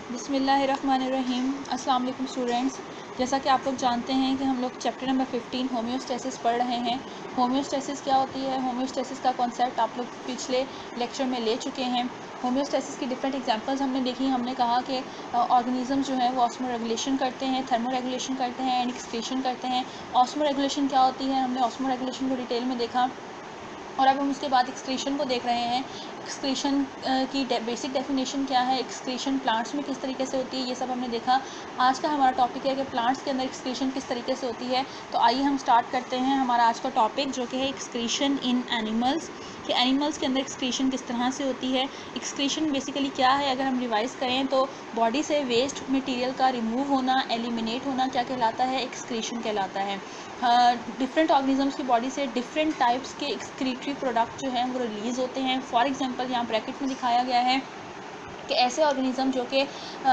बिस्मिल्लाहिर्रहमानिर्रहीम। अस्सलाम वालेकुम स्टूडेंट्स। जैसा कि आप लोग जानते हैं कि हम लोग चैप्टर नंबर 15 होम्योस्टेसिस पढ़ रहे हैं। होम्योस्टेसिस क्या होती है, होम्योस्टेसिस का कॉन्सेप्ट आप लोग पिछले लेक्चर में ले चुके हैं। होम्योस्टेसिस की डिफरेंट एग्जांपल्स हमने देखी। हमने कहा कि ऑर्गेनिज्म जो है वो ऑस्मो रेगुलेशन करते हैं, थर्मो रेगुलेशन करते हैं एंड एक्सक्रीशन करते हैं। ऑस्मो रेगुलेशन क्या होती है, हमने ऑस्मो रेगुलेशन को डिटेल में देखा। और अब हम उसके बाद एक्सक्रीशन को देख रहे हैं। एक्सक्रीशन की बेसिक डेफिनेशन क्या है, एक्सक्रीशन प्लांट्स में किस तरीके से होती है, ये सब हमने देखा। आज का हमारा टॉपिक है कि प्लांट्स के अंदर एक्सक्रीशन किस तरीके से होती है। तो आइए हम स्टार्ट करते हैं हमारा आज का टॉपिक, जो कि है एक्सक्रीशन इन एनिमल्स, कि एनिमल्स के अंदर एक्सक्रीशन किस तरह से होती है। एक्सक्रीशन बेसिकली क्या है, अगर हम रिवाइज करें तो बॉडी से वेस्ट मटेरियल का रिमूव होना, एलिमिनेट होना क्या कहलाता है, एक्सक्रीशन कहलाता है। डिफरेंट ऑर्गेनिजम्स की बॉडी से डिफरेंट टाइप्स के एक्सक्रीटरी प्रोडक्ट जो हैं वो रिलीज़ होते हैं। फॉर एग्जांपल यहाँ ब्रैकेट में दिखाया गया है कि ऐसे ऑर्गेनिज्म जो कि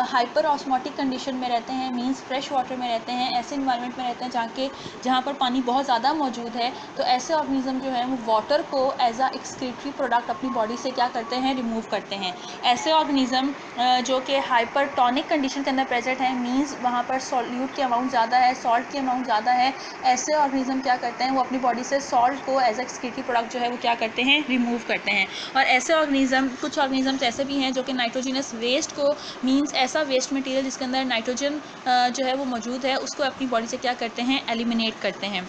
हाइपर ऑस्मोटिक कंडीशन में रहते हैं, मींस फ्रेश वाटर में रहते हैं, ऐसे इन्वायरमेंट में रहते हैं जहाँ पर पानी बहुत ज़्यादा मौजूद है, तो ऐसे ऑर्गेनिज्म जो है वो वाटर को एज आ एक्सक्रीटरी प्रोडक्ट अपनी बॉडी से क्या करते हैं, रिमूव करते हैं। ऐसे ऑर्गेनिज्म जो कि हाइपर टॉनिक कंडीशन के अंदर प्रेजेंट है, मींस वहाँ पर सॉल्यूट की अमाउंट ज़्यादा है, सॉल्ट की अमाउंट ज़्यादा है, ऐसे ऑर्गेनिज्म क्या करते हैं, वो अपनी बॉडी से सॉल्ट को एज एक्सक्रीटरी प्रोडक्ट जो है वो क्या करते हैं, रिमूव करते हैं। और ऐसे ऑर्गेनिज्म, कुछ ऑर्गेनिज्म ऐसे भी हैं जो कि नाइट्रोजनस वेस्ट को, मींस ऐसा वेस्ट मटेरियल जिसके अंदर नाइट्रोजन जो है वो मौजूद है, उसको अपनी बॉडी से क्या करते हैं, एलिमिनेट करते हैं।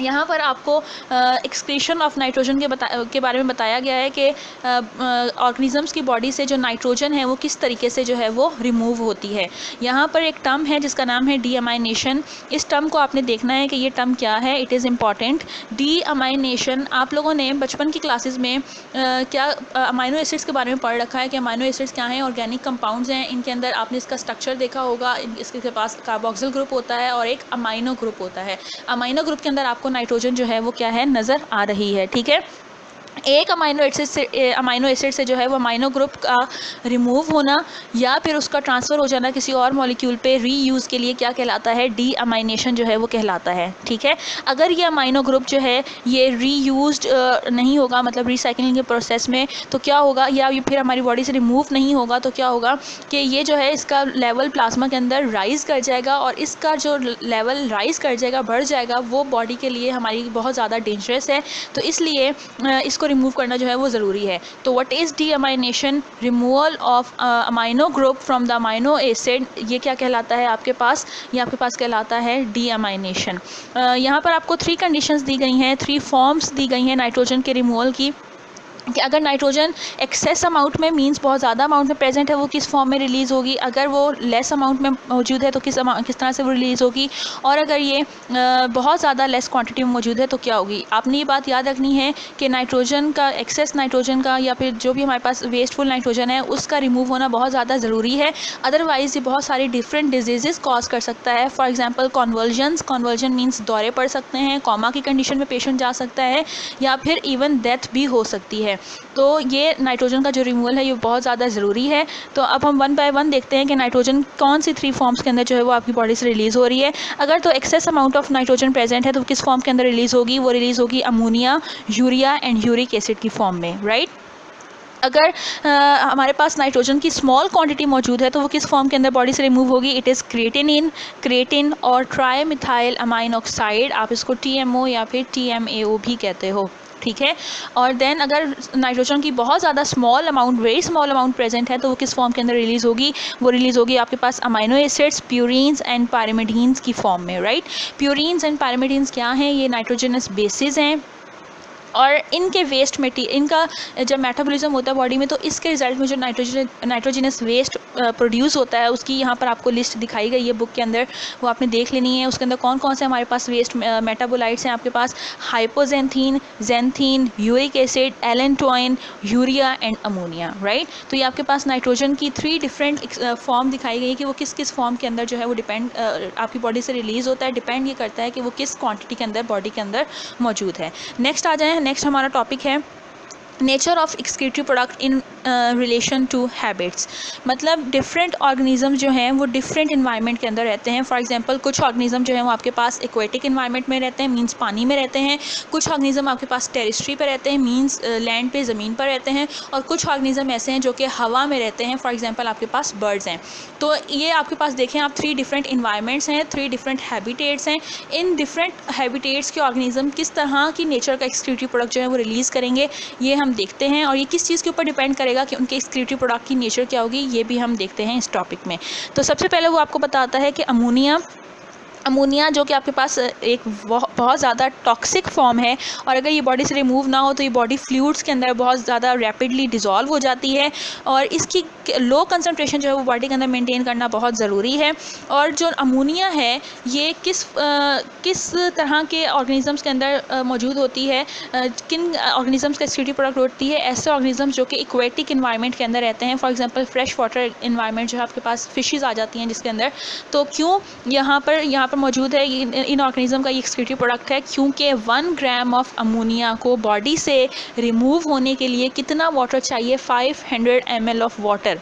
यहाँ पर आपको एक्सक्रीशन ऑफ नाइट्रोजन के बारे में बताया गया है कि ऑर्गेनिजम्स की बॉडी से जो नाइट्रोजन है वो किस तरीके से जो है वो रिमूव होती है। यहाँ पर एक टर्म है जिसका नाम है डीअमाइनेशन। इस टर्म को आपने देखना है कि ये टर्म क्या है, इट इज़ इम्पॉर्टेंट। डीअमाइनेशन, आप लोगों ने बचपन की क्लासेस में क्या अमाइनो एसिड्स के बारे में पढ़ रखा है कि अमाइनो एसिड्स क्या हैं, ऑर्गेनिक कंपाउंड्स हैं। इनके अंदर आपने इसका स्ट्रक्चर देखा होगा, इसके पास कार्बोक्सिल ग्रुप होता है और एक अमाइनो ग्रुप होता है। अमाइनो ग्रुप के अंदर आपको नाइट्रोजन जो है वो क्या है, नज़र आ रही है। ठीक है, एक अमाइनो एसिड से जो है वो अमाइनो ग्रुप का रिमूव होना या फिर उसका ट्रांसफ़र हो जाना किसी और मॉलिक्यूल पे रीयूज़ के लिए क्या कहलाता है, डीअमाइनेशन जो है वो कहलाता है। ठीक है, अगर ये अमाइनो ग्रुप जो है ये रीयूज्ड नहीं होगा, मतलब रिसाइकलिंग के प्रोसेस में, तो क्या होगा, या ये फिर हमारी बॉडी से रिमूव नहीं होगा, तो क्या होगा कि ये जो है इसका लेवल प्लाज्मा के अंदर राइज़ कर जाएगा, और इसका जो लेवल राइज़ कर जाएगा, बढ़ जाएगा, वो बॉडी के लिए हमारी बहुत ज़्यादा डेंजरस है। तो इसलिए इसको रिमूव करना जो है वो ज़रूरी है। तो what is deamination, removal of amino group from the amino acid, ये क्या कहलाता है आपके पास, ये आपके पास कहलाता है डीअमाइनेशन। यहाँ पर आपको 3 कंडीशंस दी गई हैं, 3 फॉर्म्स दी गई हैं नाइट्रोजन के रिमूवल की, कि अगर नाइट्रोजन एक्सेस अमाउंट में, मींस बहुत ज़्यादा अमाउंट में प्रेजेंट है, वो किस फॉर्म में रिलीज़ होगी, अगर वो लेस अमाउंट में मौजूद है तो किस तरह से वो रिलीज़ होगी, और अगर ये बहुत ज़्यादा लेस क्वांटिटी में मौजूद है तो क्या होगी। आपने ये बात याद रखनी है कि नाइट्रोजन का, एक्सेस नाइट्रोजन का, या फिर जो भी हमारे पास वेस्टफुल नाइट्रोजन है उसका रिमूव होना बहुत ज़्यादा ज़रूरी है। अदरवाइज़ ये बहुत सारी डिफरेंट डिजीज़ कॉज कर सकता है। फॉर एग्जाम्पल कॉन्वर्जन मीन्स दौरे पड़ सकते हैं, कोमा की कंडीशन में पेशेंट जा सकता है, या फिर इवन डेथ भी हो सकती है। तो ये नाइट्रोजन का जो रिमूवल है ये बहुत ज़्यादा ज़रूरी है। तो अब हम 1 बाय 1 देखते हैं कि नाइट्रोजन कौन सी 3 फॉर्म्स के अंदर जो है वो आपकी बॉडी से रिलीज़ हो रही है। अगर तो excess amount of nitrogen present है तो किस फॉर्म के अंदर रिलीज़ होगी, वो रिलीज़ होगी ammonia, urea and uric acid की फॉर्म में, राइट। अगर हमारे पास नाइट्रोजन की स्मॉल क्वांटिटी मौजूद है तो वो किस फॉर्म के अंदर बॉडी से रिमूव होगी, इट इज़ क्रिएटिन और ट्राईमिथाइल अमाइन ऑक्साइड, आप इसको TMO या फिर TMAO भी कहते हो। ठीक है, और देन अगर नाइट्रोजन की बहुत ज़्यादा small amount, very small amount present है तो वो किस फॉर्म के अंदर रिलीज़ होगी, वो रिलीज़ होगी आपके पास अमाइनो एसिड्स, प्यूरीन्स एंड पायरिमिडीन्स की फॉर्म में, राइट। प्यूरीन्स एंड पायरिमिडीन्स क्या हैं, ये नाइट्रोजनस बेसिस हैं, और इनके वेस्ट मटीरियल, इनका जब मेटाबॉलिज्म होता है बॉडी में तो इसके रिजल्ट में जो नाइट्रोजनस वेस्ट प्रोड्यूस होता है उसकी यहाँ पर आपको लिस्ट दिखाई गई है बुक के अंदर, वो आपने देख लेनी है। उसके अंदर कौन कौन से हमारे पास वेस्ट मेटाबोलाइट्स हैं आपके पास, hypoxanthine, xanthine, uric acid, allantoin, urea and ammonia, right. तो ये आपके पास नाइट्रोजन की 3 डिफरेंट फॉर्म दिखाई गई है कि वो किस किस फॉर्म के अंदर जो है वो डिपेंड आपकी बॉडी से रिलीज़ होता है, डिपेंड ये करता है कि वो किस क्वान्टिटी के अंदर बॉडी के अंदर मौजूद है। नेक्स्ट आ जाए, नेक्स्ट हमारा टॉपिक है nature of excretory product in relation to habits, मतलब डिफरेंट ऑर्गेनिज्म जो हैं वो डिफरेंट इन्वायरमेंट के अंदर रहते हैं। फॉर एग्जांपल कुछ ऑर्गेनिज्म जो है वो आपके पास एक्वेटिक इन्वायरमेंट में रहते हैं, मींस पानी में रहते हैं। कुछ ऑर्गेनिज्म आपके पास टेरेस्ट्री पर रहते हैं, मींस लैंड पे ज़मीन पर रहते हैं। और कुछ ऑर्गेनिज्म ऐसे हैं जो कि हवा में रहते हैं। फॉर एग्जांपल आपके पास बर्ड्स हैं। तो ये आपके पास देखें आप 3 डिफरेंट इन्वायरमेंट्स हैं, 3 डिफरेंट हैबिटेट्स हैं। इन डिफरेंट हैबिटेट्स के ऑर्गेनिज्म किस तरह की नेचर का एक्सक्रीटरी प्रोडक्ट जो है वो रिलीज़ करेंगे, ये हम देखते हैं। और ये किस चीज़ के ऊपर डिपेंड करेगा कि उनके एक्सक्रीटरी प्रोडक्ट की नेचर क्या होगी, ये भी हम देखते हैं इस टॉपिक में। तो सबसे पहले वो आपको बताता है कि अमोनिया जो कि आपके पास एक बहुत ज़्यादा टॉक्सिक फॉर्म है, और अगर ये बॉडी से रिमूव ना हो तो ये बॉडी फ्लूइड्स के अंदर बहुत ज़्यादा रैपिडली डिज़ोल्व हो जाती है। और इसकी लो कंसंट्रेशन जो है वो बॉडी के अंदर मेंटेन करना बहुत ज़रूरी है। और जो अमोनिया है ये किस तरह के ऑर्गेनिजम्स के अंदर मौजूद होती है, किन ऑर्गेनिजम्स का एक्सक्रीटरी प्रोडक्ट होती है, ऐसे ऑर्गेनिजम्स जो कि एक्वेटिक इन्वायरमेंट के अंदर रहते हैं। For example fresh water environment जो है आपके पास फिशेज़ आ जाती हैं जिसके अंदर। तो क्यों यहाँ पर मौजूद है इन ऑर्गेनिज्म का ये एक्सक्रीटरी प्रोडक्ट है, क्योंकि 1 ग्राम ऑफ अमोनिया को बॉडी से रिमूव होने के लिए कितना वाटर चाहिए, 500 ml ऑफ वाटर।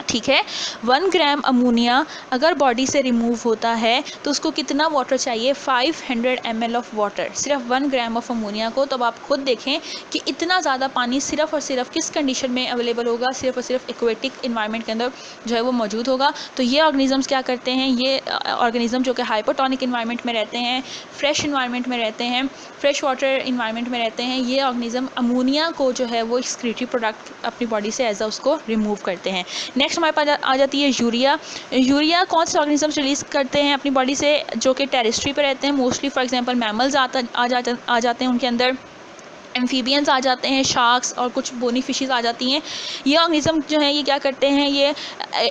ठीक है, 1 ग्राम अमोनिया अगर बॉडी से रिमूव होता है तो उसको कितना वाटर चाहिए, 500 ml ऑफ वाटर, सिर्फ 1 ग्राम ऑफ अमोनिया को। तो अब आप खुद देखें कि इतना ज़्यादा पानी सिर्फ और सिर्फ किस कंडीशन में अवेलेबल होगा, सिर्फ और सिर्फ एक्वेटिक इन्वायरमेंट के अंदर जो है वो मौजूद होगा। तो ये ऑर्गेनिजम्स क्या करते हैं, ये ऑर्गेनिज्म जो कि हाइपोटोनिक इन्वायरमेंट में रहते हैं, फ्रेश इन्वायरमेंट में रहते हैं, फ्रेश वाटर इन्वायरमेंट में रहते हैं, ये ऑर्गेनिज्म अमोनिया को जो है वो एक्सक्रीटरी प्रोडक्ट अपनी बॉडी से एज उसको रिमूव करते हैं। नेक्स्ट हमारे पास आ जाती है यूरिया। यूरिया कौन से ऑर्गेनिजम्स रिलीज़ करते हैं अपनी बॉडी से, जो कि टेरेस्ट्री पे रहते हैं मोस्टली। फॉर एग्जांपल मैमल्स आ जाते हैं उनके अंदर, एम्फीबियंस आ जाते हैं, शार्क्स और कुछ बोनी फिशेस आ जाती हैं। ये ऑर्गेनिज्म जो है ये क्या करते हैं, ये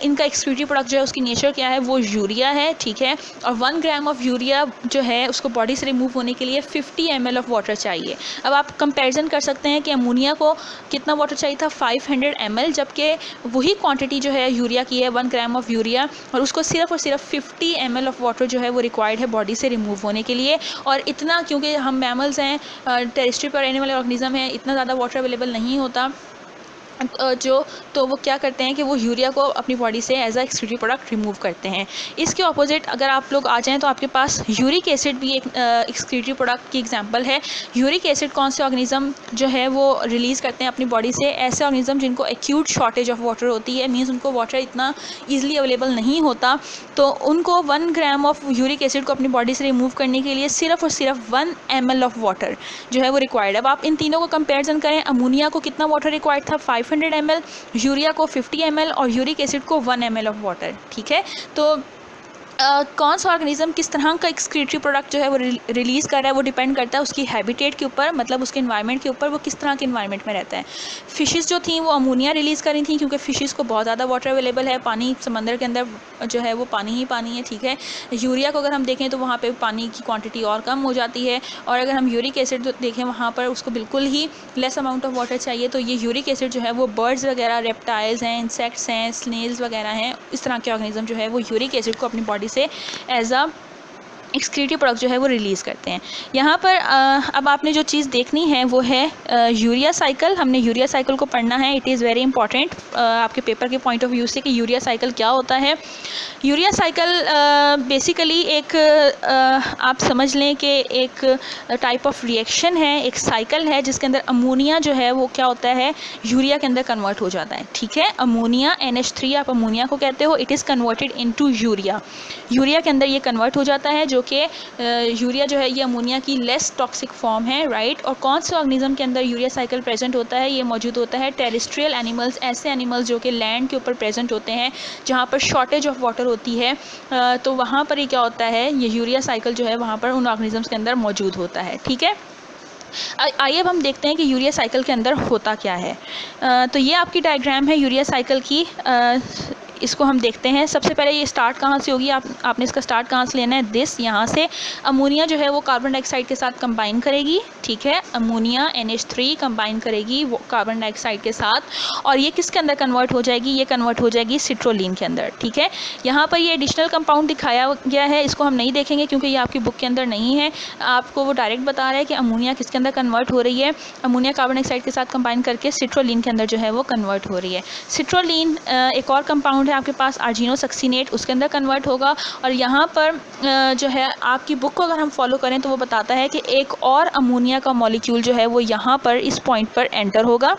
इनका एक्सक्रीटरी प्रोडक्ट जो है उसकी नेचर क्या है, वो यूरिया है। ठीक है, और 1 ग्राम ऑफ यूरिया जो है उसको बॉडी से रिमूव होने के लिए 50 ml ऑफ वाटर चाहिए। अब आप कंपैरिजन कर सकते हैं कि अमोनिया को कितना वाटर चाहिए था, 500 ml, जबकि वही क्वांटिटी जो है यूरिया की है 1 ग्राम ऑफ यूरिया, और उसको सिर्फ और सिर्फ 50 ml ऑफ वाटर जो है वो रिक्वायर्ड है बॉडी से रिमूव होने के लिए। और इतना क्योंकि हम मैमल्स हैं, टेरेस्ट्री पर रहने वाले ऑर्गेनिज्म है, इतना ज़्यादा वाटर अवेलेबल नहीं होता तो वो क्या करते हैं कि वो यूरिया को अपनी बॉडी से as a excretory product remove करते हैं। इसके ऑपोजिट अगर आप लोग आ जाएं तो आपके पास यूरिक एसिड भी एक एक्सक्रीटरी प्रोडक्ट की एग्जांपल है। यूरिक एसिड कौन से ऑर्गेनिज्म जो है वो रिलीज़ करते हैं अपनी बॉडी से, ऐसे ऑर्गेनिज्म जिनको एक्यूट शॉर्टेज ऑफ वाटर होती है, मीन्स उनको वाटर इतना ईजिली अवेलेबल नहीं होता, तो उनको 1 ग्राम ऑफ यूरिक एसिड को अपनी बॉडी से रिमूव करने के लिए सिर्फ और सिर्फ 1 ml ऑफ वाटर जो है वो रिक्वायर्ड है। अब आप इन तीनों को कंपेरिजन करें, अमोनिया को कितना वाटर रिक्वायर्ड था, 500 ml, यूरिया को 50 ml और यूरिक एसिड को 1 ml ऑफ वाटर। ठीक है, तो कौन सा ऑर्गेनिज्म किस तरह का एक्सक्रीटरी प्रोडक्ट जो है वो रिलीज़ कर रहा है, वो डिपेंड करता है उसकी हैबिटेट के ऊपर, मतलब उसके इन्वायरमेंट के ऊपर, वो किस तरह के इन्वायरमेंट में रहता है। फ़िशेस जो थी वो अमोनिया रिलीज़ कर रही थी क्योंकि फ़िशेस को बहुत ज़्यादा वाटर अवेलेबल है, पानी समंदर के अंदर जो है वो पानी ही पानी है। ठीक है, यूरिया को अगर हम देखें तो वहाँ पर पानी की क्वान्टिटी और कम हो जाती है, और अगर हम यूरिक एसिड देखें वहाँ पर उसको बिल्कुल ही लेस अमाउंट ऑफ वाटर चाहिए। तो ये यूरिक एसिड जो है वो बर्ड्स वगैरह, रेप्टाइल्स हैं, इंसेक्ट्स हैं, स्नेल्स वगैरह हैं, इस तरह के ऑर्गेनिज्म जो है वो यूरिक एसिड को अपनी बॉडी से एज अ एक्सक्रीटरी प्रोडक्ट जो है वो रिलीज़ करते हैं। यहाँ पर अब आपने जो चीज़ देखनी है वो है यूरिया साइकिल। हमने यूरिया साइकिल को पढ़ना है, इट इज़ वेरी इंपॉर्टेंट आपके पेपर के पॉइंट ऑफ व्यू से कि यूरिया साइकिल क्या होता है। यूरिया साइकिल बेसिकली एक आप समझ लें कि एक टाइप ऑफ रिएक्शन है, एक साइकिल है जिसके अंदर अमोनिया जो है वो क्या होता है, यूरिया के अंदर कन्वर्ट हो जाता है। ठीक है, अमोनिया NH3 आप अमोनिया को कहते हो, it is converted into urea. Urea के अंदर ये कन्वर्ट हो जाता है, जो कि यूरिया जो है ये अमोनिया की लेस टॉक्सिक फॉर्म है, राइट। और कौन से ऑर्गेनिज्म के अंदर यूरिया साइकिल प्रेजेंट होता है, ये मौजूद होता है टेरेस्ट्रियल एनिमल्स, ऐसे एनिमल्स जो कि लैंड के ऊपर प्रेजेंट होते हैं जहाँ पर शॉर्टेज ऑफ वाटर होती है, तो वहाँ पर ये क्या होता है, ये यूरिया साइकिल जो है वहाँ पर उन ऑर्गेनिजम्स के अंदर मौजूद होता है। ठीक है, आइए अब हम देखते हैं कि यूरिया साइकिल के अंदर होता क्या है। तो ये आपकी डायग्राम है यूरिया साइकिल की। इसको हम देखते हैं। सबसे पहले ये स्टार्ट कहाँ से होगी, आपने इसका स्टार्ट कहाँ से लेना है, दिस, यहाँ से अमोनिया जो है वो कार्बन डाइऑक्साइड के साथ कंबाइन करेगी, ठीक है, अमोनिया NH3 कंबाइन करेगी वो कार्बन डाइऑक्साइड के साथ, और ये किसके अंदर कन्वर्ट हो जाएगी, ये कन्वर्ट हो जाएगी सिट्रोलिन के अंदर, ठीक है। यहाँ पर ये एडिशनल कंपाउंड दिखाया गया है, इसको हम नहीं देखेंगे क्योंकि ये आपकी बुक के अंदर नहीं है। आपको वो डायरेक्ट बता रहा है कि अमोनिया किसके अंदर कन्वर्ट हो रही है, अमोनिया कार्बन डाइऑक्साइड के साथ कंबाइन करके सिट्रोलिन के अंदर जो है वो कन्वर्ट हो रही है। सिट्रोलिन एक और कंपाउंड है आपके पास आर्जिनोसक्सिनेट, उसके अंदर कन्वर्ट होगा। और यहाँ पर जो है आपकी बुक को अगर हम फॉलो करें तो वो बताता है कि एक और अमोनिया का मॉलिक्यूल जो है वो यहाँ पर इस पॉइंट पर एंटर होगा,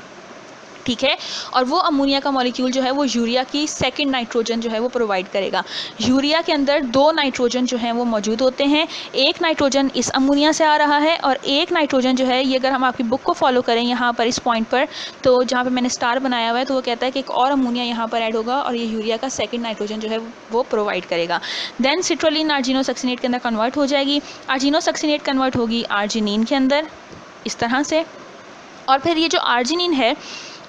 ठीक है, और वो अमोनिया का मॉलिक्यूल जो है वो यूरिया की सेकंड नाइट्रोजन जो है वो प्रोवाइड करेगा। यूरिया के अंदर 2 नाइट्रोजन जो हैं वो मौजूद होते हैं, एक नाइट्रोजन इस अमोनिया से आ रहा है और एक नाइट्रोजन जो है, ये अगर हम आपकी बुक को फॉलो करें यहाँ पर इस पॉइंट पर, तो जहाँ पर मैंने स्टार बनाया हुआ है, तो वो कहता है कि एक और अमोनिया यहाँ पर ऐड होगा और ये यूरिया का सेकेंड नाइट्रोजन जो है वो प्रोवाइड करेगा। देन सिट्रोलिन आर्जिनोसक्सिनेट के अंदर कन्वर्ट हो जाएगी, आर्जिनोसक्सिनेट कन्वर्ट होगी आर्जिनिन के अंदर इस तरह से, और फिर ये जो आर्जिनिन है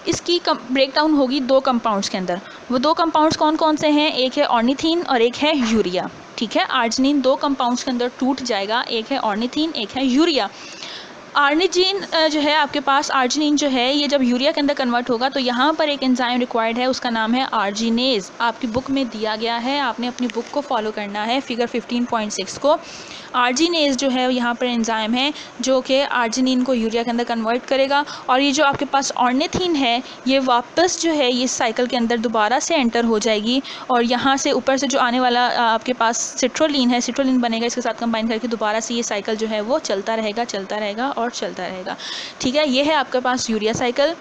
इसकी ब्रेकडाउन होगी 2 कंपाउंड्स के अंदर। वो 2 कंपाउंड्स कौन कौन से हैं, एक है ऑर्निथीन और एक है यूरिया, ठीक है। आर्जिनिन 2 कंपाउंड्स के अंदर टूट जाएगा, एक है ऑर्निथीन, एक है यूरिया। आर्निजीन जो है आपके पास, आर्जिनिन जो है ये जब यूरिया के अंदर कन्वर्ट होगा तो यहाँ पर एक एंजाइम रिक्वायर्ड है, उसका नाम है आर्जिनेज। आपकी बुक में दिया गया है, आपने अपनी बुक को फॉलो करना है, फिगर 15.6 को। आर्जिनेज जो है यहाँ पर एंजाइम है जो कि आर्जिनिन को यूरिया के अंदर कन्वर्ट करेगा, और ये जो आपके पास ऑर्निथीन है ये वापस जो है ये साइकिल के अंदर दोबारा से एंटर हो जाएगी, और यहाँ से ऊपर से जो आने वाला आपके पास सिट्रोलिन है, सिट्रोलिन बनेगा, इसके साथ कंबाइन करके दोबारा से ये साइकिल जो है वो चलता रहेगा और चलता रहेगा, ठीक है। ये है आपके पास यूरिया साइकिल,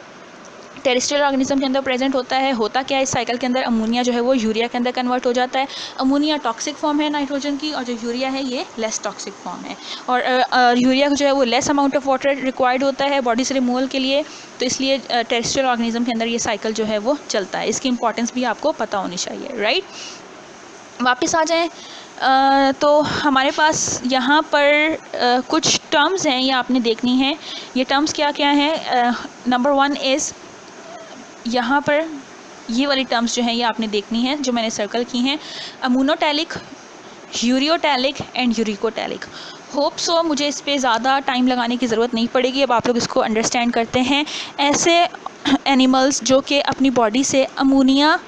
टेरेस्ट्रियल ऑर्गेनिज्म के अंदर प्रेजेंट होता है। होता क्या है इस साइकिल के अंदर, अमोनिया जो है वो यूरिया के अंदर कन्वर्ट हो जाता है। अमोनिया टॉक्सिक फॉर्म है नाइट्रोजन की, और जो यूरिया है ये लेस टॉक्सिक फॉर्म है, और यूरिया जो है वो less amount of water required होता है बॉडी से रिमूवल के लिए, तो इसलिए टेरेस्ट्रियल ऑर्गेनिज्म के अंदर ये साइकिल जो है वो चलता है। इसकी इंपॉर्टेंस भी आपको पता होनी चाहिए, राइट। वापस आ जाएँ तो हमारे पास यहाँ पर कुछ टर्म्स हैं, ये आपने देखनी है। ये टर्म्स क्या क्या हैं, नंबर 1 इज़, यहाँ पर ये वाली टर्म्स जो हैं ये आपने देखनी है, जो मैंने सर्कल की हैं, ammonotelic, ureotelic and uricotelic. Hope so मुझे इस पे ज़्यादा टाइम लगाने की ज़रूरत नहीं पड़ेगी, अब आप लोग इसको अंडरस्टैंड करते हैं। ऐसे एनिमल्स जो कि अपनी बॉडी से अमोनिया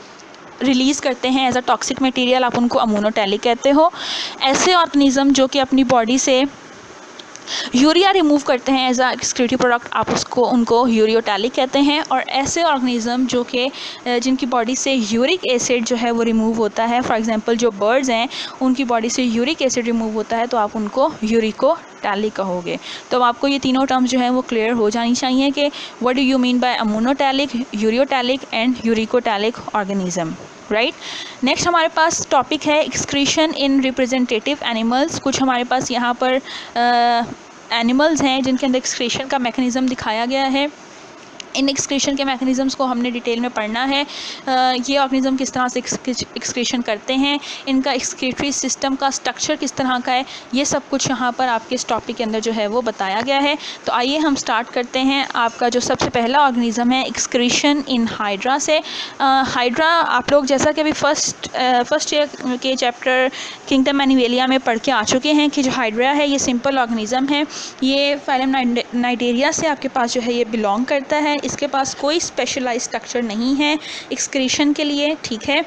रिलीज़ करते हैं एज अ टॉक्सिक मटेरियल, आप उनको अमोनोटैलिक कहते हो। ऐसे ऑर्गेनिज्म जो कि अपनी बॉडी से यूरिया रिमूव करते हैं एज अ एक्सक्रीटिव प्रोडक्ट, आप उनको यूरियोटैलिक कहते हैं। और ऐसे ऑर्गेनिज्म जो कि जिनकी बॉडी से यूरिक एसिड जो है वो रिमूव होता है, फॉर एग्जांपल जो बर्ड्स हैं उनकी बॉडी से यूरिक एसिड रिमूव होता है, तो आप उनको यूरिकोटैलिक कहोगे। तो आपको ये तीनों टर्म्स जो हैं वो क्लियर हो जानी चाहिए कि what do you mean by ammonotelic, ureotelic and uricotelic organism, right. Next हमारे पास टॉपिक है एक्सक्रीशन इन रिप्रेजेंटेटिव एनिमल्स। कुछ हमारे पास यहाँ पर एनिमल्स हैं जिनके अंदर एक्सक्रीशन का मैकेनिज़्म दिखाया गया है। इन एक्सक्रीशन के मैकेनिज़म्स को हमने डिटेल में पढ़ना है। ये ऑर्गेनिज़म किस तरह से एक्सक्रीशन करते हैं, इनका एक्सक्रीटरी सिस्टम का स्ट्रक्चर किस तरह का है, ये सब कुछ यहाँ पर आपके इस टॉपिक के अंदर जो है वो बताया गया है। तो आइए हम स्टार्ट करते हैं। आपका जो सबसे पहला ऑर्गेनिज़म है एक्सक्रीशन इन हाइड्रा से। हाइड्रा आप लोग जैसा कि अभी फर्स्ट ईयर के चैप्टर किंगडम एनिमेलिया में पढ़ के आ चुके हैं कि जो हाइड्रा है ये सिंपल ऑर्गेनिज़म है, ये फाइलम नाइडेरिया से आपके पास जो है ये बिलोंग करता है। इसके पास कोई स्पेशलाइज्ड स्ट्रक्चर नहीं है एक्सक्रीशन के लिए, ठीक है।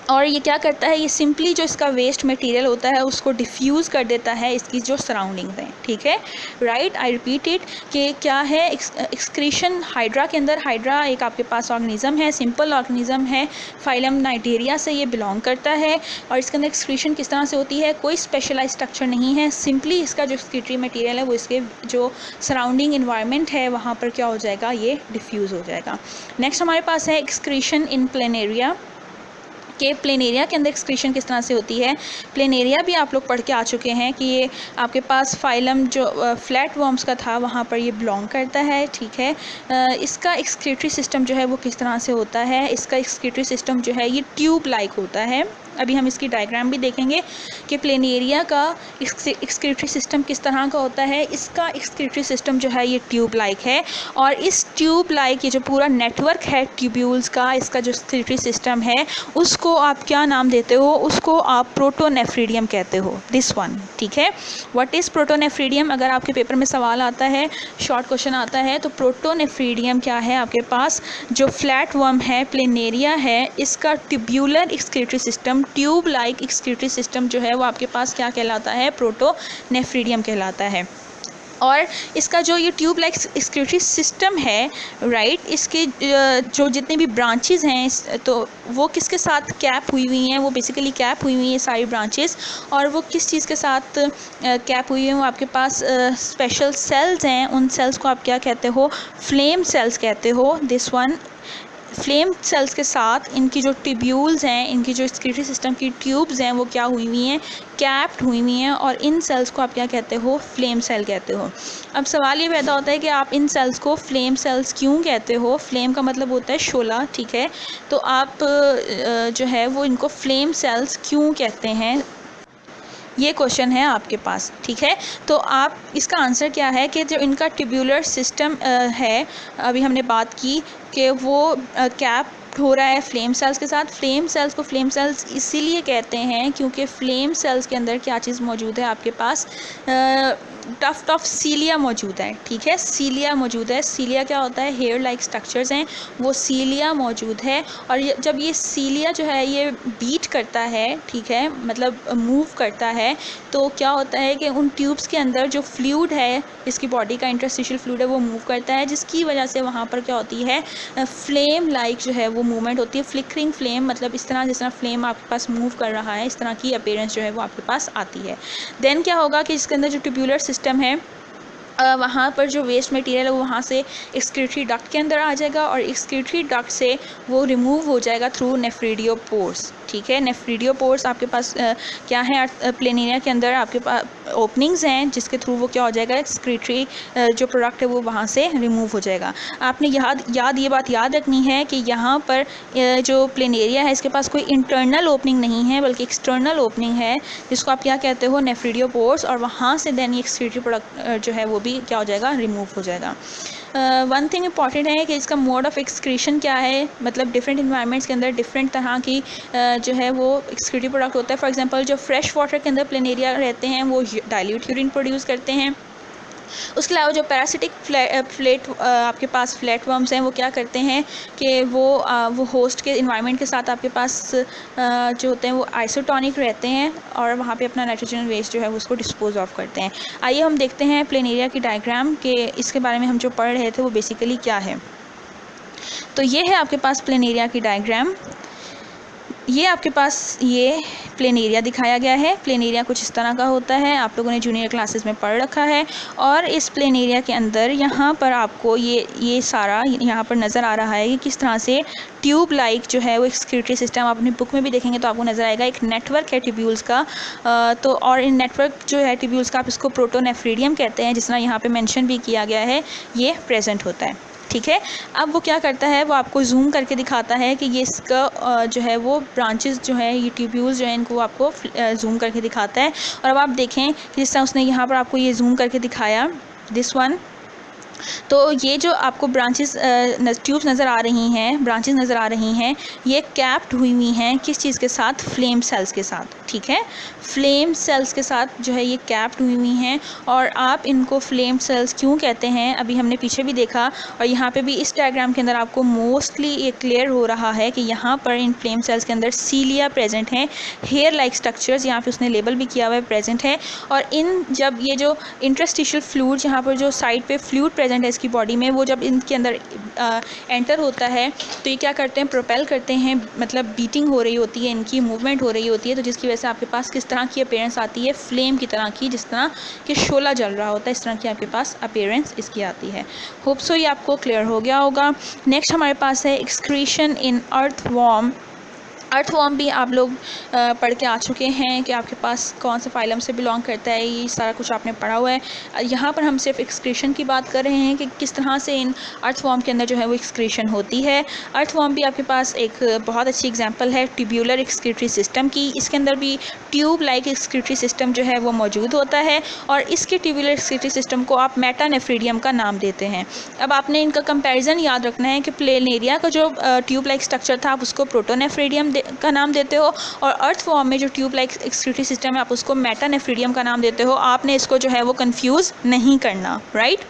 और ये क्या करता है, ये सिंपली जो इसका वेस्ट मटेरियल होता है उसको डिफ्यूज़ कर देता है इसकी जो सराउंडिंग्स हैं, ठीक है, राइट। आई रिपीट इट कि क्या है एक्सक्रीशन हाइड्रा के अंदर। हाइड्रा एक आपके पास ऑर्गेनिज़म है, सिंपल ऑर्गेनिज़म है, फाइलम नाइडेरिया से ये बिलोंग करता है। और इसके अंदर एक्सक्रीशन किस तरह से होती है, कोई स्पेशलाइज स्ट्रक्चर नहीं है, सिंपली इसका जो एक्सक्रीटरी मटेरियल है वो इसके जो सराउंडिंग इन्वायरमेंट है वहाँ पर क्या हो जाएगा, ये डिफ्यूज़ हो जाएगा। नेक्स्ट हमारे पास है एक्सक्रीशन इन प्लेनेरिया के प्लेनेरिया के अंदर एक्सक्रीशन किस तरह से होती है। प्लेनेरिया भी आप लोग पढ़ के आ चुके हैं कि ये आपके पास फाइलम जो फ्लैट वर्म्स का था वहाँ पर ये बिलोंग करता है, ठीक है। इसका एक्सक्रीटरी सिस्टम जो है वो किस तरह से होता है, इसका एक्सक्रीटरी सिस्टम जो है ये ट्यूब लाइक होता है। अभी हम इसकी डायग्राम भी देखेंगे कि प्लेनेरिया का एक्सक्रीटरी सिस्टम किस तरह का होता है। इसका एक्सक्रीटरी सिस्टम जो है ये ट्यूब लाइक है, और इस ट्यूब लाइक ये जो पूरा नेटवर्क है ट्यूब्यूल्स का, इसका जो एक्सक्रीटरी सिस्टम है उसको आप क्या नाम देते हो? उसको आप प्रोटोनेफ्रीडियम कहते हो, दिस वन। ठीक है, व्हाट इज़ प्रोटोनेफ्रीडियम? अगर आपके पेपर में सवाल आता है, शॉर्ट क्वेश्चन आता है, तो प्रोटोनेफ्रीडियम क्या है आपके पास? जो फ्लैट वर्म है, प्लेनेरिया है, इसका tubular excretory system, tube like excretory system जो है वो आपके पास क्या कहलाता है? प्रोटोनेफ्रीडियम कहलाता है। और इसका जो ये ट्यूब लाइक एक्सक्रीटरी सिस्टम है, राइट, इसके जो जितने भी ब्रांचेस हैं तो वो किसके साथ कैप हुई हुई हैं? वो बेसिकली कैप हुई हुई हैं सारी ब्रांचेस, और वो किस चीज़ के साथ कैप हुई हैं? वो आपके पास स्पेशल सेल्स हैं। उन सेल्स को आप क्या कहते हो? फ्लेम सेल्स कहते हो, दिस वन। फ्लेम सेल्स के साथ इनकी जो ट्यूब्यूल्स हैं, इनकी जो एक्सक्रीटरी सिस्टम की ट्यूब्स हैं, वो क्या हुई हुई हैं? कैप्ड हुई हुई हैं, और इन सेल्स को आप क्या कहते हो? फ्लेम सेल कहते हो। अब सवाल ये पैदा होता है कि आप इन सेल्स को फ्लेम सेल्स क्यों कहते हो? फ्लेम का मतलब होता है शोला, ठीक है, तो आप जो है वो इनको फ्लेम सेल्स क्यों कहते हैं? ये क्वेश्चन है आपके पास, ठीक है। तो आप इसका आंसर क्या है कि जो इनका ट्यूब्यूलर सिस्टम है, अभी हमने बात की कि वो कैप हो रहा है फ्लेम सेल्स के साथ। फ्लेम सेल्स को फ्लेम सेल्स इसीलिए कहते हैं क्योंकि फ्लेम सेल्स के अंदर क्या चीज़ मौजूद है आपके पास? टफ्ट ऑफ सीलिया मौजूद है, ठीक है, सीलिया मौजूद है। सीलिया क्या होता है? हेयर लाइक स्ट्रक्चर्स हैं, वो सीलिया मौजूद है। और जब ये सीलिया जो है ये बीट करता है, ठीक है, मतलब मूव करता है, तो क्या होता है कि उन ट्यूब्स के अंदर जो फ्लूइड है, इसकी बॉडी का इंटरस्टिशियल फ्लूइड है, वो मूव करता है, जिसकी वजह से वहाँ पर क्या होती है? फ्लेम लाइक जो है वो मूवमेंट होती है। फ्लिकरिंग फ्लेम, मतलब इस तरह जिस तरह फ्लेम आपके पास मूव कर रहा है, इस तरह की अपीयरेंस जो है वो आपके पास आती है। देन क्या होगा कि इसके अंदर जो ट्यूब्यूलर सिस्टम है, वहाँ पर जो वेस्ट मटेरियल है वो वहाँ से एक्सक्रीटरी डक्ट के अंदर आ जाएगा, और एक्सक्रीटरी डक्ट से वो रिमूव हो जाएगा थ्रू नेफ्रीडियोपोर्स, ठीक है। नेफ्रीडियोपोर्स आपके पास क्या है? प्लेनेरिया के अंदर आपके पास ओपनिंग्स हैं जिसके थ्रू वो क्या हो जाएगा? एक्सक्रीटरी जो प्रोडक्ट है वो वहाँ से रिमूव हो जाएगा। आपने ये बात याद रखनी है कि यहाँ पर जो प्लेनेरिया है इसके पास कोई इंटरनल ओपनिंग नहीं है, बल्कि एक्सटर्नल ओपनिंग है, जिसको आप क्या कहते हो? नेफ्रीडियोपोर्स, और वहाँ से देन ये एक्सक्रीटरी प्रोडक्ट जो है वो भी क्या हो जाएगा? रिमूव हो जाएगा। वन थिंग इम्पॉर्टेंट है कि इसका मोड ऑफ एक्सक्रीशन क्या है, मतलब डिफरेंट इन्वायरमेंट्स के अंदर डिफरेंट तरह की जो है वो एक्सक्रीटरी प्रोडक्ट होता है। फॉर एग्जांपल जो फ्रेश वाटर के अंदर प्लेनेरिया रहते हैं वो डाइल्यूट यूरिन प्रोड्यूस करते हैं। उसके अलावा जो पैरासिटिक आपके पास फ्लैट वर्म्स हैं वो क्या करते हैं कि वो होस्ट के इन्वायरमेंट के साथ आपके पास जो होते हैं वो आइसोटोनिक रहते हैं, और वहाँ पे अपना नाइट्रोजन वेस्ट जो है उसको डिस्पोज ऑफ करते हैं। आइए हम देखते हैं प्लेनेरिया की डायग्राम के इसके बारे में हम जो पढ़ रहे थे वो बेसिकली क्या है। तो ये है आपके पास प्लेनेरिया की डायग्राम। ये आपके पास ये प्लेनेरिया दिखाया गया है। प्लेनेरिया कुछ इस तरह का होता है, आप लोगों ने जूनियर क्लासेस में पढ़ रखा है। और इस प्लेनेरिया के अंदर यहाँ पर आपको ये सारा यहाँ पर नज़र आ रहा है कि किस तरह से ट्यूब लाइक जो है वो एक्सक्रीटरी सिस्टम, आप अपनी बुक में भी देखेंगे तो आपको नज़र आएगा। एक नेटवर्क है ट्यूब्यूल्स का, तो और इन नेटवर्क जो है ट्यूब्यूल्स का आप इसको प्रोटोनेफ्रीडियम कहते हैं, जिस तरह यहाँ पर मैंशन भी किया गया है, ये प्रेजेंट होता है, ठीक है। अब वो क्या करता है, वो आपको जूम करके दिखाता है कि ये इसका जो है वो ब्रांचेस जो है, ये ट्यूब्यूल्स जो है, इनको आपको जूम करके दिखाता है। और अब आप देखें कि जिस तरह उसने यहाँ पर आपको ये जूम करके दिखाया, दिस वन, तो ये जो आपको ब्रांचेस ट्यूब्स नज़र आ रही हैं, ब्रांचेस नज़र आ रही हैं, ये कैप्ड हुई हुई हैं किस चीज़ के साथ? फ्लेम सेल्स के साथ, ठीक है। फ्लेम सेल्स के साथ जो है ये कैप्ड हुई हुई हैं। और आप इनको फ्लेम सेल्स क्यों कहते हैं, अभी हमने पीछे भी देखा, और यहाँ पे भी इस डायग्राम के अंदर आपको मोस्टली ये क्लियर हो रहा है कि यहाँ पर इन फ्लेम सेल्स के अंदर सीलिया प्रेजेंट हैं, हेयर लाइक स्ट्रक्चर्स यहाँ पे उसने लेबल भी किया हुआ है, प्रेजेंट है। और जब ये जो इंटरस्टिशियल फ्लूइड, यहाँ पर जो साइड पे फ्लूइड प्रेजेंट है इसकी बॉडी में, वो जब इनके अंदर एंटर होता है तो ये क्या करते हैं? प्रोपेल करते हैं, मतलब बीटिंग हो रही होती है, इनकी मूवमेंट हो रही होती है, तो जिसकी वजह से आपके पास किस तरह की अपीयरेंस आती है? फ्लेम की तरह की, जिस तरह कि शोला जल रहा होता है, इस तरह की आपके पास अपीयरेंस इसकी आती है। होप सो ये आपको क्लियर हो गया होगा। नेक्स्ट हमारे पास है excretion in earthworm earthworm भी आप लोग पढ़ के आ चुके हैं कि आपके पास कौन से फाइलम से बिलोंग करता है, ये सारा कुछ आपने पढ़ा हुआ है। यहाँ पर हम सिर्फ एक्सक्रीशन की बात कर रहे हैं कि किस तरह से इन अर्थवॉर्म के अंदर जो है वो एक्सक्रीशन होती है। अर्थवॉर्म भी आपके पास एक बहुत अच्छी एग्जांपल है ट्यूब्यूलर एक्सक्रीटरी सिस्टम की। इसके अंदर भी ट्यूब लाइक एक्सक्रीटरी सिस्टम जो है वो मौजूद होता है और इसके ट्यूब्यूलर एक्सक्रीटरी सिस्टम को आप मेटानेफ्रीडियम का नाम देते हैं। अब आपने इनका कंपैरिजन याद रखना है कि प्लेनेरिया का जो ट्यूब लाइक स्ट्रक्चर था आप उसको प्रोटोनेफ्रीडियम का नाम देते हो और अर्थवॉर्म में जो ट्यूब लाइक एक्सक्रीटरी सिस्टम है आप उसको मेटानेफ्रीडियम का नाम देते हो। आपने इसको जो है वो कंफ्यूज नहीं करना, राइट।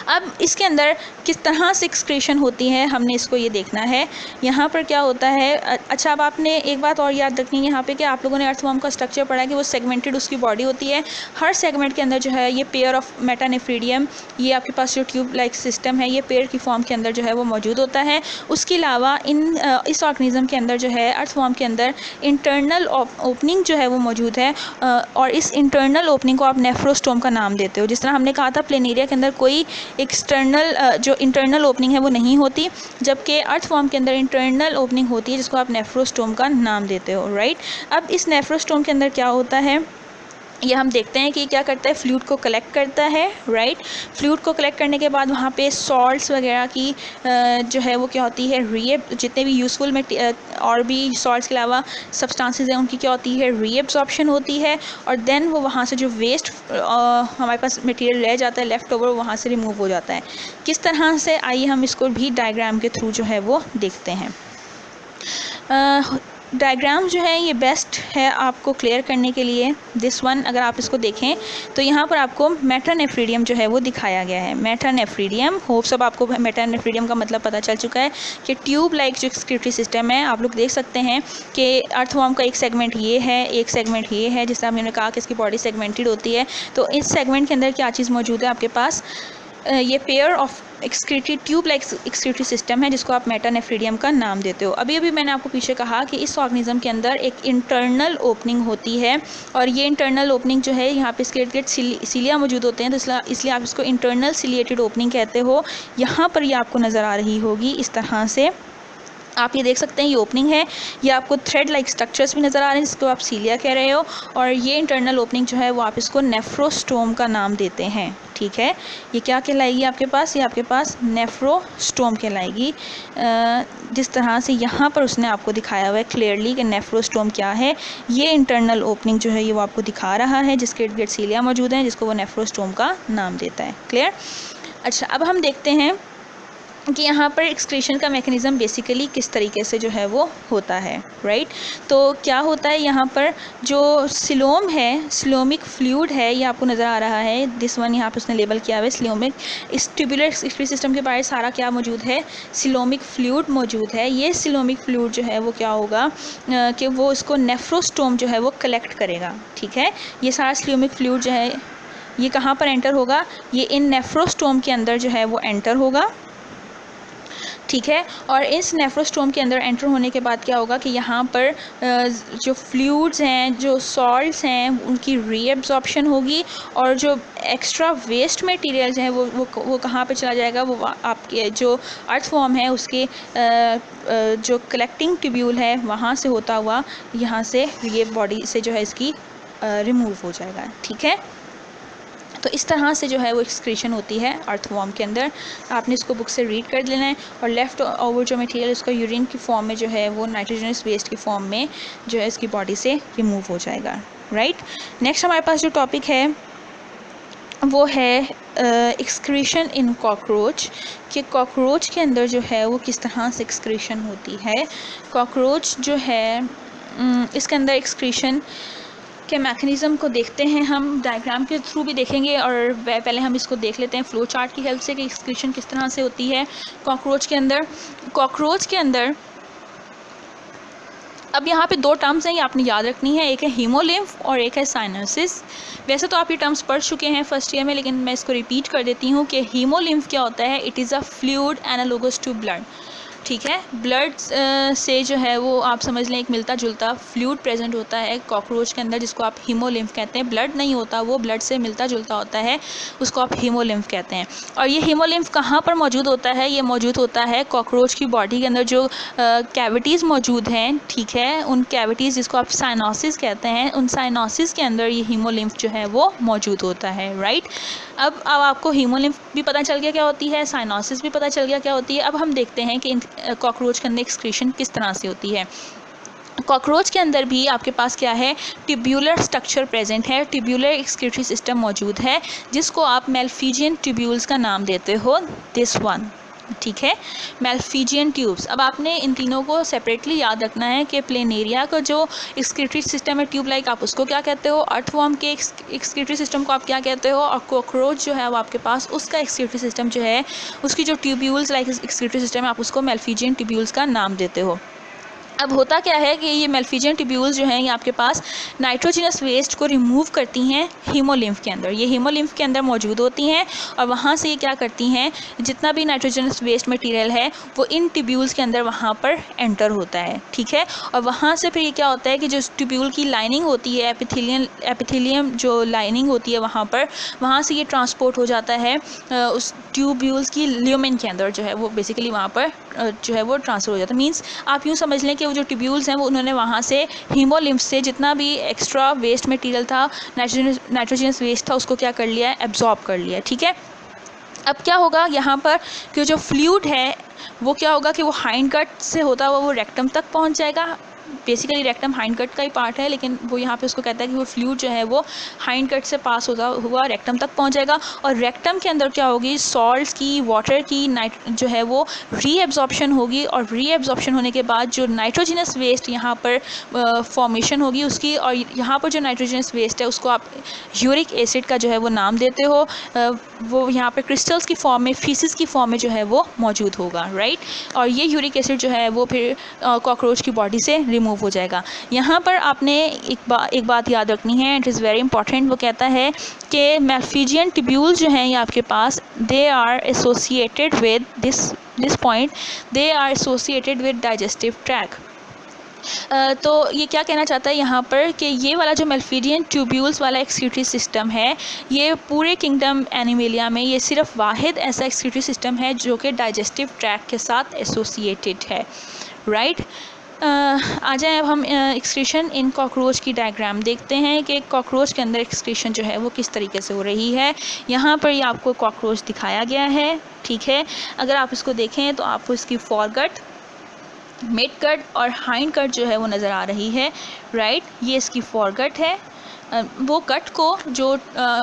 अब इसके अंदर किस तरह से एक्सक्रीशन होती है हमने इसको ये देखना है। यहाँ पर क्या होता है, अच्छा अब आपने एक बात और याद रखनी है यहाँ पे कि आप लोगों ने अर्थवॉर्म का स्ट्रक्चर पढ़ा है कि वो सेगमेंटेड उसकी बॉडी होती है। हर सेगमेंट के अंदर जो है ये पेयर ऑफ मेटानेफ्रीडियम, ये आपके पास जो ट्यूब लाइक सिस्टम है ये पेयर की फॉर्म के अंदर जो है वो मौजूद होता है। उसके अलावा इस ऑर्गेनिज्म के अंदर जो है अर्थवॉर्म के अंदर इंटरनल ओपनिंग जो है वो मौजूद है और इस इंटरनल ओपनिंग को आप नेफ्रोस्टोम का नाम देते हो। जिस तरह हमने कहा था प्लेनेरिया के अंदर कोई एक्सटर्नल जो इंटरनल ओपनिंग है वो नहीं होती, जबकि अर्थवॉर्म के अंदर इंटरनल ओपनिंग होती है जिसको आप नेफ्रोस्टोम का नाम देते हो, राइट। अब इस नेफ्रोस्टोम के अंदर क्या होता है ये हम देखते हैं कि क्या करता है, फ्लूइड को कलेक्ट करता है, राइट। फ्लूइड को कलेक्ट करने के बाद वहाँ पे सॉल्ट्स वगैरह की जो है वो क्या होती है रीएब, जितने भी यूज़फुल और भी सॉल्ट्स के अलावा सब्सटेंसेस हैं उनकी क्या होती है रीएब्सॉर्प्शन होती है और देन वो वहाँ से जो वेस्ट हमारे पास मटेरियल रह जाता है लेफ़्ट ओवर वहाँ से रिमूव हो जाता है। किस तरह से, आइए हम इसको भी डायग्राम के थ्रू जो है वो देखते हैं। डायग्राम जो है ये बेस्ट है आपको क्लियर करने के लिए। दिस वन अगर आप इसको देखें तो यहाँ पर आपको मेटानेफ्रीडियम जो है वो दिखाया गया है। मेटानेफ्रीडियम, होप सब आपको मेटानेफ्रीडियम का मतलब पता चल चुका है कि ट्यूब लाइक जो एक्सक्रीटरी सिस्टम है। आप लोग देख सकते हैं कि अर्थवॉर्म का एक सेगमेंट ये है, एक सेगमेंट ये है, जिससे हमने कहा कि इसकी बॉडी सेगमेंटेड होती है। तो इस सेगमेंट के अंदर क्या चीज़ मौजूद है आपके पास, ये pair of excretory tube like excretory system है जिसको आप मेटानेफ्रीडियम का नाम देते हो। अभी अभी मैंने आपको पीछे कहा कि इस ऑर्गेनिज्म के अंदर एक इंटरनल ओपनिंग होती है और ये इंटरनल ओपनिंग जो है यहाँ पे इसके इर्द सीलिया मौजूद होते हैं, तो इसलिए आप इसको इंटरनल सिलिएटेड ओपनिंग कहते हो। यहाँ पर ये आपको नज़र आ रही होगी इस तरह से, आप ये देख सकते हैं ये ओपनिंग है, ये आपको थ्रेड लाइक स्ट्रक्चर्स भी नज़र आ रहे हैं जिसको आप सीलिया कह रहे हो और ये इंटरनल ओपनिंग जो है वो आप इसको नेफ्रोस्टोम का नाम देते हैं, ठीक है। ये क्या कहलाएगी आपके पास, ये आपके पास नेफ्रोस्टोम कहलाएगी। जिस तरह से यहाँ पर उसने आपको दिखाया हुआ है क्लियरली कि नेफ्रोस्टोम क्या है, ये इंटरनल ओपनिंग जो है ये वो आपको दिखा रहा है जिसके इर्द गिर्द सीलिया मौजूद है जिसको वो नेफ्रोस्टोम का नाम देता है, क्लियर। अच्छा अब हम देखते हैं कि यहाँ पर एक्सक्रीशन का मैकेनिज़्म बेसिकली किस तरीके से जो है वो होता है, राइट। तो क्या होता है यहाँ पर जो सिलोम है, सिलोमिक फ्लूइड है, ये आपको नज़र आ रहा है, दिस वन यहाँ पर उसने लेबल किया हुआ है सिलोमिक। इस ट्यूबुलर एक्सक्रीटरी सिस्टम के बारे सारा क्या मौजूद है, सिलोमिक फ्लूइड मौजूद है। ये सिलोमिक फ्लूइड जो है वो क्या होगा कि वो इसको नेफ्रोस्टोम जो है वो कलेक्ट करेगा, ठीक है। ये सारा सिलोमिक फ्लूइड जो है ये कहाँ पर एंटर होगा, ये इन नेफ्रोस्टोम के अंदर जो है वो एंटर होगा, ठीक है। और इस नेफ्रोस्टोम के अंदर एंटर होने के बाद क्या होगा कि यहाँ पर जो फ्लूइड्स हैं, जो सॉल्ट्स हैं, उनकी रीएब्जॉर्प्शन होगी और जो एक्स्ट्रा वेस्ट मटेरियल है वो कहाँ पे चला जाएगा, वो आपके जो अर्थवॉर्म है उसके जो कलेक्टिंग ट्यूब्यूल है वहाँ से होता हुआ यहाँ से ये बॉडी से जो है इसकी रिमूव हो जाएगा, ठीक है। तो इस तरह से जो है वो एक्सक्रीशन होती है अर्थवॉर्म के अंदर। आपने इसको बुक से रीड कर लेना है और लेफ़्ट ओवर जो मटेरियल उसका यूरिन की फॉर्म में जो है वो नाइट्रोजनस वेस्ट की फॉर्म में जो है इसकी बॉडी से रिमूव हो जाएगा, राइट। नेक्स्ट हमारे पास जो टॉपिक है वो है एक्सक्रीशन इन कॉकरोच, कि कॉकरोच के अंदर जो है वो किस तरह से एक्सक्रीशन होती है। कॉकरोच जो है इसके अंदर एक्सक्रीशन के मैकेनिज़्म को देखते हैं, हम डायग्राम के थ्रू भी देखेंगे और पहले हम इसको देख लेते हैं फ्लो चार्ट की हेल्प से कि एक्सक्रीशन किस तरह से होती है कॉकरोच के अंदर। कॉकरोच के अंदर अब यहाँ पे दो टर्म्स हैं, ये आपने याद रखनी है, एक है हीमोलिम्फ और एक है साइनोसिस। वैसे तो आप ये टर्म्स पढ़ चुके हैं फर्स्ट ईयर में, लेकिन मैं इसको रिपीट कर देती हूँ कि हीमोलिम्फ क्या होता है, it is a fluid analogous to blood, ठीक है। ब्लड से जो है वो आप समझ लें एक मिलता जुलता फ्लूइड प्रेजेंट होता है कॉकरोच के अंदर, जिसको आप हीमोलिम्फ कहते हैं। ब्लड नहीं होता, वो ब्लड से मिलता जुलता होता है, उसको आप हीमोलिम्फ कहते हैं। और ये हीमोलिम्फ कहाँ पर मौजूद होता है? ये मौजूद होता है कॉकरोच की बॉडी के अंदर जो कैविटीज़ मौजूद हैं, ठीक है, उन कैविटीज़ जिसको आप साइनोसिस कहते हैं, उन साइनोसिस के अंदर ये हीमोलिम्फ जो है वो मौजूद होता है, राइट। अब आपको हीमोलिम्फ भी पता चल गया क्या होती है, साइनोसिस भी पता चल गया क्या होती है। अब हम देखते हैं कि कॉकरोच के अंदर एक्सक्रीशन किस तरह से होती है। कॉकरोच के अंदर भी आपके पास क्या है, ट्यूब्यूलर स्ट्रक्चर प्रेजेंट है, ट्यूब्यूलर एक्सक्रीटरी सिस्टम मौजूद है, जिसको आप मेलफिजियन ट्यूब्यूल्स का नाम देते हो, दिस वन, ठीक है, मेलफिजियन ट्यूब्स। अब आपने इन तीनों को सेपरेटली याद रखना है कि प्लेनेरिया का जो एक्सक्रीटरी सिस्टम है ट्यूब लाइक, आप उसको क्या कहते हो, अर्थवर्म के एक्सक्रीटरी सिस्टम को आप क्या कहते हो, और कॉकरोच जो है वो आपके पास उसका एक्सक्रीटरी सिस्टम जो है, उसकी जो ट्यूब्यूल्स लाइक एक्सक्रीटरी सिस्टम है, आप उसको मेलफिजियन ट्यूब्यूल्स का नाम देते हो। अब होता क्या है कि ये मेलफिजियन ट्यूब्यूल्स जो हैं ये आपके पास नाइट्रोजनस वेस्ट को रिमूव करती हैं हीमोलिम्फ के अंदर, ये हीमोलिम्फ के अंदर मौजूद होती हैं, और वहाँ से ये क्या करती हैं, जितना भी नाइट्रोजनस वेस्ट मटेरियल है वो इन ट्यूब्यूल्स के अंदर वहाँ पर एंटर होता है, ठीक है। और वहाँ से फिर ये क्या होता है कि जो ट्यूब्यूल की लाइनिंग होती है, एपिथेलियम जो लाइनिंग होती है वहाँ से ये ट्रांसपोर्ट हो जाता है उस ट्यूब्यूल्स की ल्यूमेन के अंदर, जो है वो बेसिकली वहाँ पर जो है वो ट्रांसफ़र हो जाता है। मीन्स आप यूँ समझ लें कि वो जो ट्यूब्यूल्स हैं वो उन्होंने वहाँ से हीमोलिम्फ से जितना भी एक्स्ट्रा वेस्ट मटेरियल था, नाइट्रोजनस वेस्ट था, उसको क्या कर लिया है, एब्जॉर्ब कर लिया, ठीक है। अब क्या होगा यहाँ पर कि जो फ्लूइड है वो क्या होगा कि वो हाइंड कट से होता हुआ वो रेक्टम तक पहुँच जाएगा। बेसिकली रेक्टम हाइंड कट का ही पार्ट है, लेकिन वो यहाँ पे उसको कहता है कि वो फ्लूइड जो है वो हाइंड कट से पास होता हुआ रेक्टम तक पहुँच जाएगा। और रेक्टम के अंदर क्या होगी, सॉल्ट्स की, वाटर की जो है वो रीएब्जॉर्प्शन होगी, और रीएब्जॉर्प्शन होने के बाद जो नाइट्रोजनस वेस्ट यहाँ पर फॉर्मेशन होगी उसकी, और यहाँ पर जो नाइट्रोजनस वेस्ट है उसको आप यूरिक एसिड का जो है वो नाम देते हो। वो यहाँ पर क्रिस्टल्स की फॉर्म में, फीसिस की फॉर्म में जो है वो मौजूद होगा, राइट। और ये यूरिक एसिड जो है वो फिर कॉकरोच की बॉडी से रिमूव हो जाएगा। यहाँ पर आपने एक बात याद रखनी है, इट इज़ वेरी इंपॉर्टेंट। वो कहता है कि मेलफिजियन ट्यूब्यूल्स जो हैं ये आपके पास, they are associated with this point, they are associated with digestive tract. तो ये क्या कहना चाहता है यहाँ पर कि ये वाला जो मेलफिजियन ट्यूब्यूल्स वाला एक्सक्रीटरी सिस्टम है, ये पूरे किंगडम एनिमेलिया में ये सिर्फ वाहिद ऐसा एक्सक्रीटरी सिस्टम है जो कि डाइजेस्टिव ट्रैक के साथ एसोसिएटेड है, राइट। आ जाए अब हम एक्सक्रीशन इन कॉकरोच की डायग्राम देखते हैं कि कॉकरोच के अंदर एक्सक्रीशन जो है वो किस तरीके से हो रही है। यहाँ पर ये आपको कॉकरोच दिखाया गया है, ठीक है। अगर आप इसको देखें तो आपको इसकी फॉरगट, मिड कट और हाइंड कट जो है वो नज़र आ रही है, राइट। ये इसकी फॉरगट है। वो कट को जो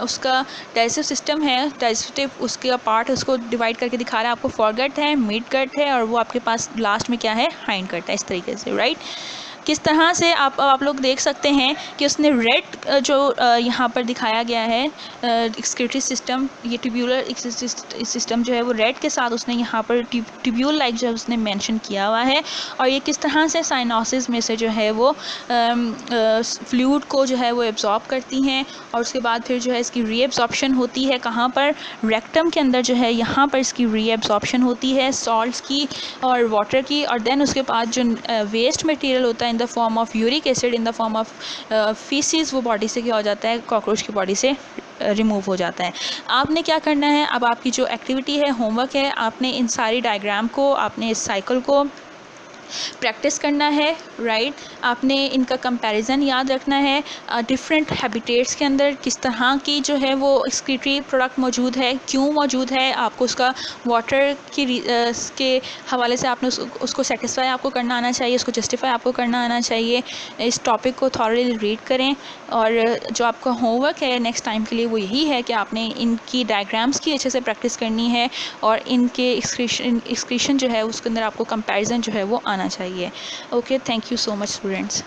उसका डाइजेस्टिव सिस्टम है, डाइजेस्टिव उसका पार्ट है, उसको डिवाइड करके दिखा रहा है आपको। फॉरगट है, मिड कट है, और वो आपके पास लास्ट में क्या है, हाइंड कट है, इस तरीके से, राइट। किस तरह से आप लोग देख सकते हैं कि उसने रेड जो यहाँ पर दिखाया गया है एक्सक्रीटरी सिस्टम, ये ट्यूब्यूलर सिस्टम जो है वो रेड के साथ उसने यहाँ पर ट्यूब्यूल लाइक जो है उसने मेंशन किया हुआ है। और ये किस तरह से साइनोसिस में से जो है वो फ्लूइड को जो है वो एब्जॉर्ब करती हैं, और उसके बाद फिर जो है इसकी रीएब्जॉर्प्शन होती है कहाँ पर, रेक्टम के अंदर जो है यहाँ पर इसकी रीएब्जॉर्प्शन होती है सॉल्ट्स की और वाटर की। और देन उसके बाद जो वेस्ट मटेरियल होता है in the form of uric acid, in the form of faeces, वो बॉडी से क्या हो जाता है, कॉकरोच की बॉडी से रिमूव हो जाता है। आपने क्या करना है, अब आपकी जो एक्टिविटी है, होमवर्क है, आपने इन सारी डायग्राम को, आपने इस साइकिल को प्रैक्टिस करना है, राइट। आपने इनका कंपैरिजन याद रखना है, डिफरेंट हैबिटेट्स के अंदर किस तरह की जो है वो एक्सक्रीटरी प्रोडक्ट मौजूद है, क्यों मौजूद है, आपको उसका वाटर की के हवाले से आपने उसको सेटिस्फाई आपको करना आना चाहिए, उसको जस्टिफाई आपको करना आना चाहिए। इस टॉपिक को थॉरली रीड करें, और जो आपका होमवर्क है नेक्स्ट टाइम के लिए वो यही है कि आपने इनकी डायग्राम्स की अच्छे से प्रैक्टिस करनी है, और इनके एक्सक्रीशन जो है उसके अंदर आपको कंपैरिजन जो है वो आना चाहिए। Okay, thank you so much students.